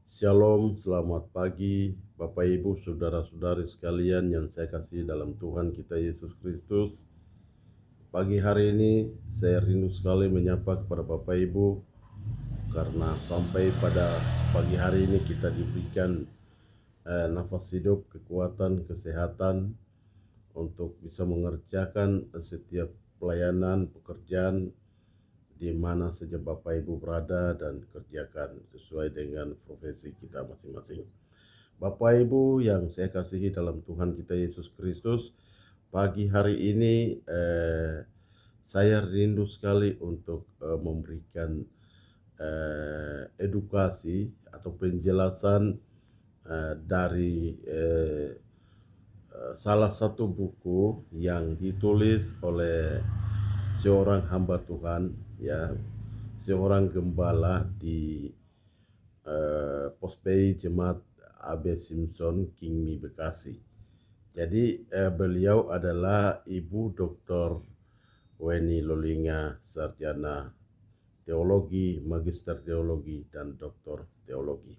Shalom, selamat pagi Bapak Ibu, saudara-saudari sekalian yang saya kasih dalam Tuhan kita Yesus Kristus. Pagi hari ini saya rindu sekali menyapa kepada Bapak Ibu karena sampai pada pagi hari ini kita diberikan nafas hidup, kekuatan, kesehatan untuk bisa mengerjakan setiap pelayanan, pekerjaan di mana saja Bapak Ibu berada dan kerjakan sesuai dengan profesi kita masing-masing. Bapak Ibu yang saya kasihi dalam Tuhan kita Yesus Kristus, pagi hari ini saya rindu sekali untuk memberikan edukasi atau penjelasan dari salah satu buku yang ditulis oleh seorang hamba Tuhan, ya, seorang gembala di Pospei Jemaat AB Simpson Kingmi Bekasi. Jadi beliau adalah Ibu Dr. Weni Lolinga, sarjana teologi, magister teologi, dan doktor teologi.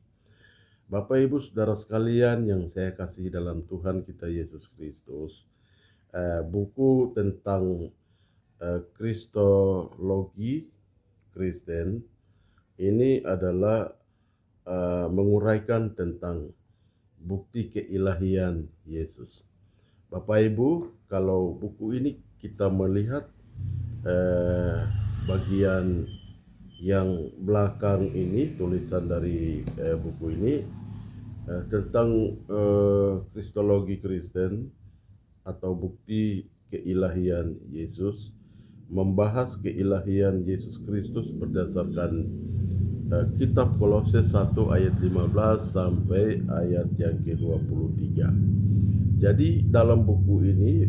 Bapak Ibu Saudara sekalian yang saya kasih dalam Tuhan kita Yesus Kristus, buku tentang Kristologi Kristen ini adalah menguraikan tentang bukti keilahian Yesus. Bapak Ibu, kalau buku ini kita melihat bagian yang belakang ini, tulisan dari buku ini tentang Kristologi Kristen atau bukti keilahian Yesus, membahas keilahian Yesus Kristus berdasarkan kitab Kolose 1 ayat 15 sampai ayat yang ke-23. Jadi dalam buku ini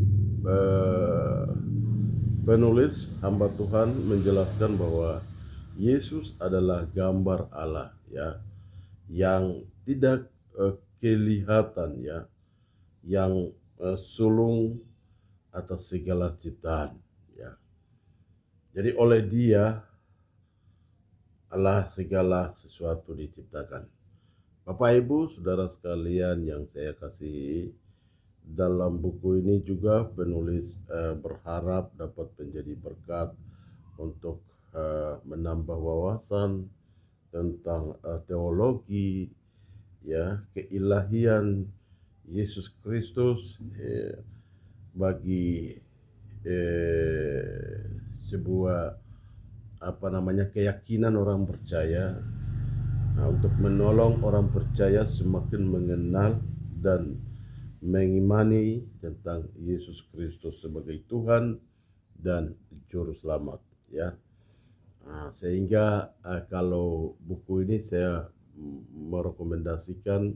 penulis hamba Tuhan menjelaskan bahwa Yesus adalah gambar Allah, ya, yang tidak kelihatan, ya, yang sulung atas segala ciptaan, ya. Jadi oleh Dia Allah segala sesuatu diciptakan. Bapak Ibu Saudara sekalian yang saya kasihi, dalam buku ini juga penulis berharap dapat menjadi berkat untuk menambah wawasan tentang teologi, ya, keilahian Yesus Kristus bagi sebuah keyakinan orang percaya, untuk menolong orang percaya semakin mengenal dan mengimani tentang Yesus Kristus sebagai Tuhan dan Juru Selamat, ya. Sehingga kalau buku ini saya merekomendasikan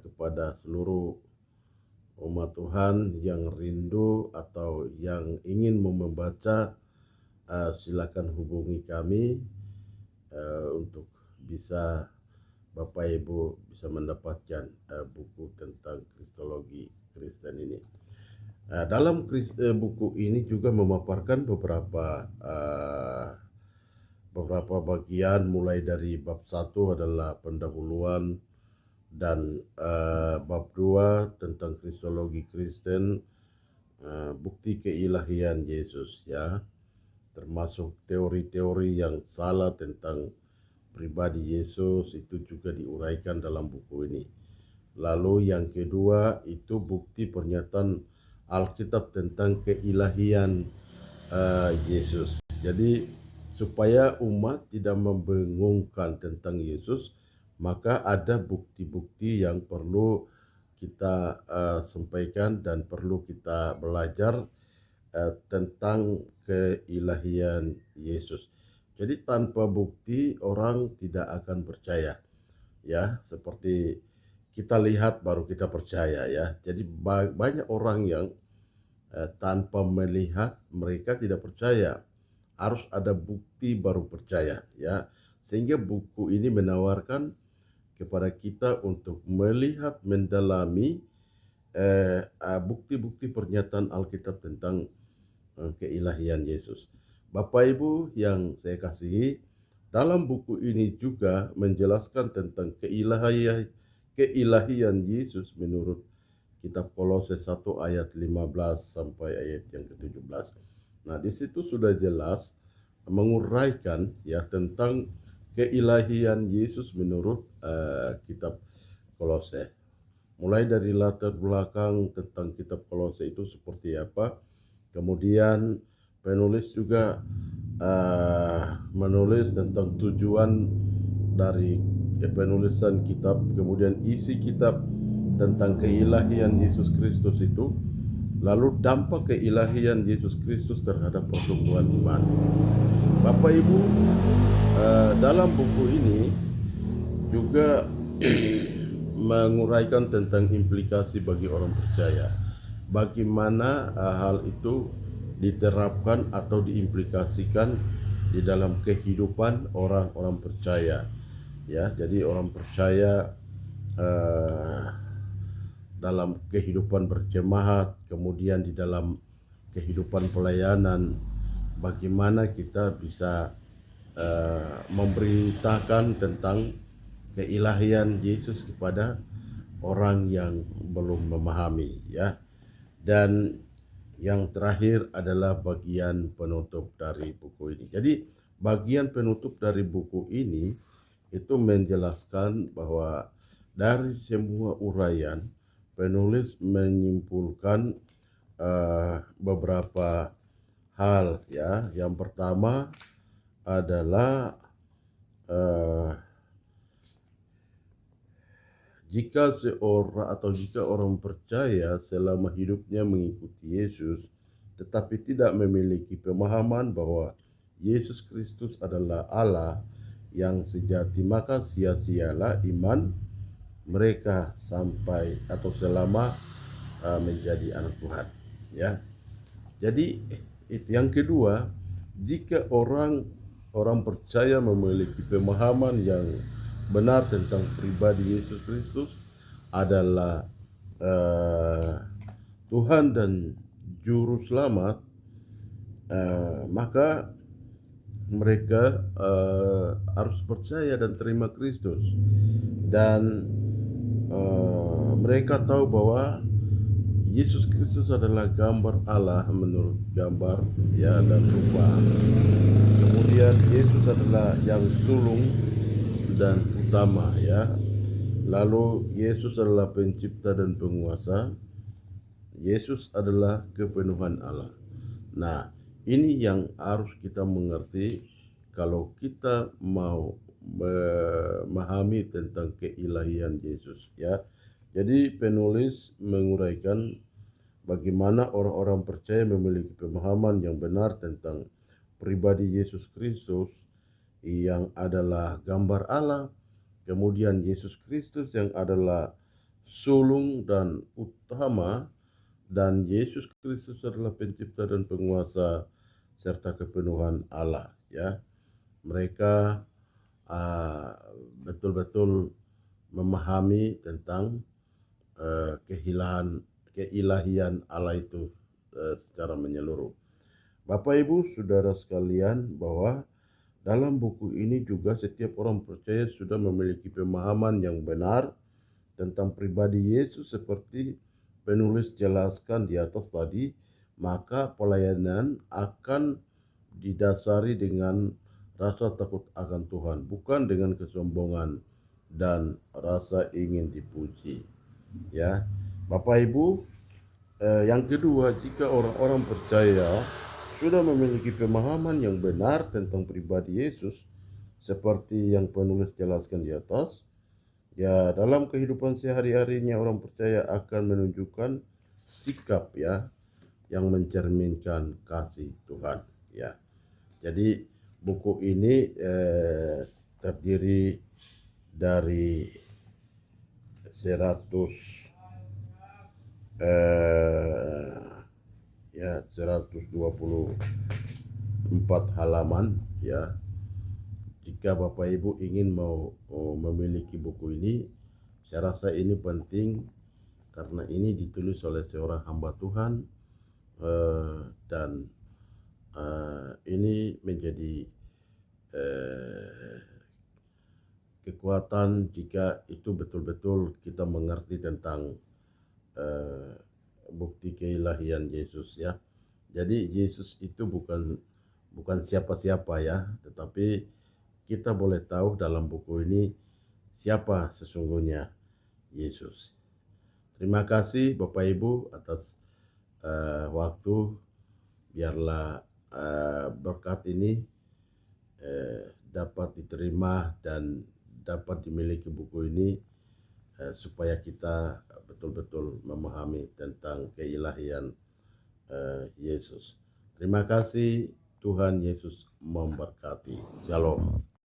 kepada seluruh umat Tuhan yang rindu atau yang ingin membaca, silakan hubungi kami untuk bisa Bapak Ibu bisa mendapatkan buku tentang Kristologi Kristen ini. Dalam buku ini juga memaparkan beberapa bagian, mulai dari bab 1 adalah pendahuluan dan bab 2 tentang Kristologi Kristen, bukti keilahian Yesus, ya, termasuk teori-teori yang salah tentang pribadi Yesus itu juga diuraikan dalam buku ini. Lalu yang kedua itu bukti pernyataan Alkitab tentang keilahian Yesus. Jadi supaya umat tidak membingungkan tentang Yesus, maka ada bukti-bukti yang perlu kita sampaikan dan perlu kita belajar tentang keilahian Yesus. Jadi tanpa bukti orang tidak akan percaya, ya, seperti kita lihat baru kita percaya, ya. Jadi banyak orang yang tanpa melihat mereka tidak percaya. Harus ada bukti baru percaya, ya. Sehingga buku ini menawarkan kepada kita untuk melihat, mendalami bukti-bukti pernyataan Alkitab tentang keilahian Yesus. Bapak Ibu yang saya kasihi, Dalam buku ini juga menjelaskan tentang keilahian Yesus menurut kitab Kolose 1 ayat 15 sampai ayat yang ke-17. Nah, di situ sudah jelas menguraikan ya tentang keilahian Yesus menurut kitab Kolose. Mulai dari latar belakang tentang kitab Kolose itu seperti apa. Kemudian penulis juga menulis tentang tujuan dari penulisan kitab, kemudian isi kitab tentang keilahian Yesus Kristus itu, lalu dampak keilahian Yesus Kristus terhadap pertumbuhan iman. Bapak Ibu, dalam buku ini juga menguraikan tentang implikasi bagi orang percaya. Bagaimana hal itu diterapkan atau diimplikasikan di dalam kehidupan orang-orang percaya. Ya, jadi orang percaya dalam kehidupan berjemaat, kemudian di dalam kehidupan pelayanan, bagaimana kita bisa memberitakan tentang keilahian Yesus kepada orang yang belum memahami, ya. Dan yang terakhir adalah bagian penutup dari buku ini. Jadi bagian penutup dari buku ini itu menjelaskan bahwa dari semua uraian penulis menyimpulkan beberapa hal, ya. Yang pertama adalah jika orang percaya selama hidupnya mengikuti Yesus, tetapi tidak memiliki pemahaman bahwa Yesus Kristus adalah Allah yang sejati, maka sia-sialah iman mereka sampai atau selama menjadi anak Tuhan. Ya, jadi itu yang kedua, jika orang percaya memiliki pemahaman yang benar tentang pribadi Yesus Kristus adalah Tuhan dan Juru Selamat, maka mereka harus percaya dan terima Kristus, dan mereka tahu bahwa Yesus Kristus adalah gambar Allah menurut gambar, ya, dan rupa. Kemudian Yesus adalah yang sulung dan utama, ya. Lalu Yesus adalah pencipta dan penguasa. Yesus adalah kepenuhan Allah. Nah, ini yang harus kita mengerti kalau kita mau memahami tentang keilahian Yesus, ya. Jadi penulis menguraikan bagaimana orang-orang percaya memiliki pemahaman yang benar tentang pribadi Yesus Kristus yang adalah gambar Allah, kemudian Yesus Kristus yang adalah sulung dan utama, dan Yesus Kristus adalah pencipta dan penguasa serta kepenuhan Allah, ya. Mereka betul-betul memahami tentang keilahian Allah itu secara menyeluruh. Bapak Ibu Saudara sekalian, bahwa dalam buku ini juga setiap orang percaya sudah memiliki pemahaman yang benar tentang pribadi Yesus seperti penulis jelaskan di atas tadi, maka pelayanan akan didasari dengan rasa takut akan Tuhan, bukan dengan kesombongan dan rasa ingin dipuji, ya. Bapak Ibu, yang kedua, jika orang-orang percaya sudah memiliki pemahaman yang benar tentang pribadi Yesus seperti yang penulis jelaskan di atas, ya, dalam kehidupan sehari-harinya orang percaya akan menunjukkan sikap, ya, yang mencerminkan kasih Tuhan, ya. Jadi buku ini terdiri dari 124 halaman, ya. Jika Bapak Ibu ingin mau memiliki buku ini, saya rasa ini penting karena ini ditulis oleh seorang hamba Tuhan, dan ini menjadi eh, kekuatan jika itu betul-betul kita mengerti tentang eh, bukti keilahian Yesus ya. Jadi Yesus itu bukan siapa-siapa ya, tetapi kita boleh tahu dalam buku ini siapa sesungguhnya Yesus. Terima kasih Bapak Ibu atas waktu. Biarlah berkat ini dapat diterima dan dapat dimiliki buku ini supaya kita betul-betul memahami tentang keilahian Yesus. Terima kasih, Tuhan Yesus memberkati. Shalom.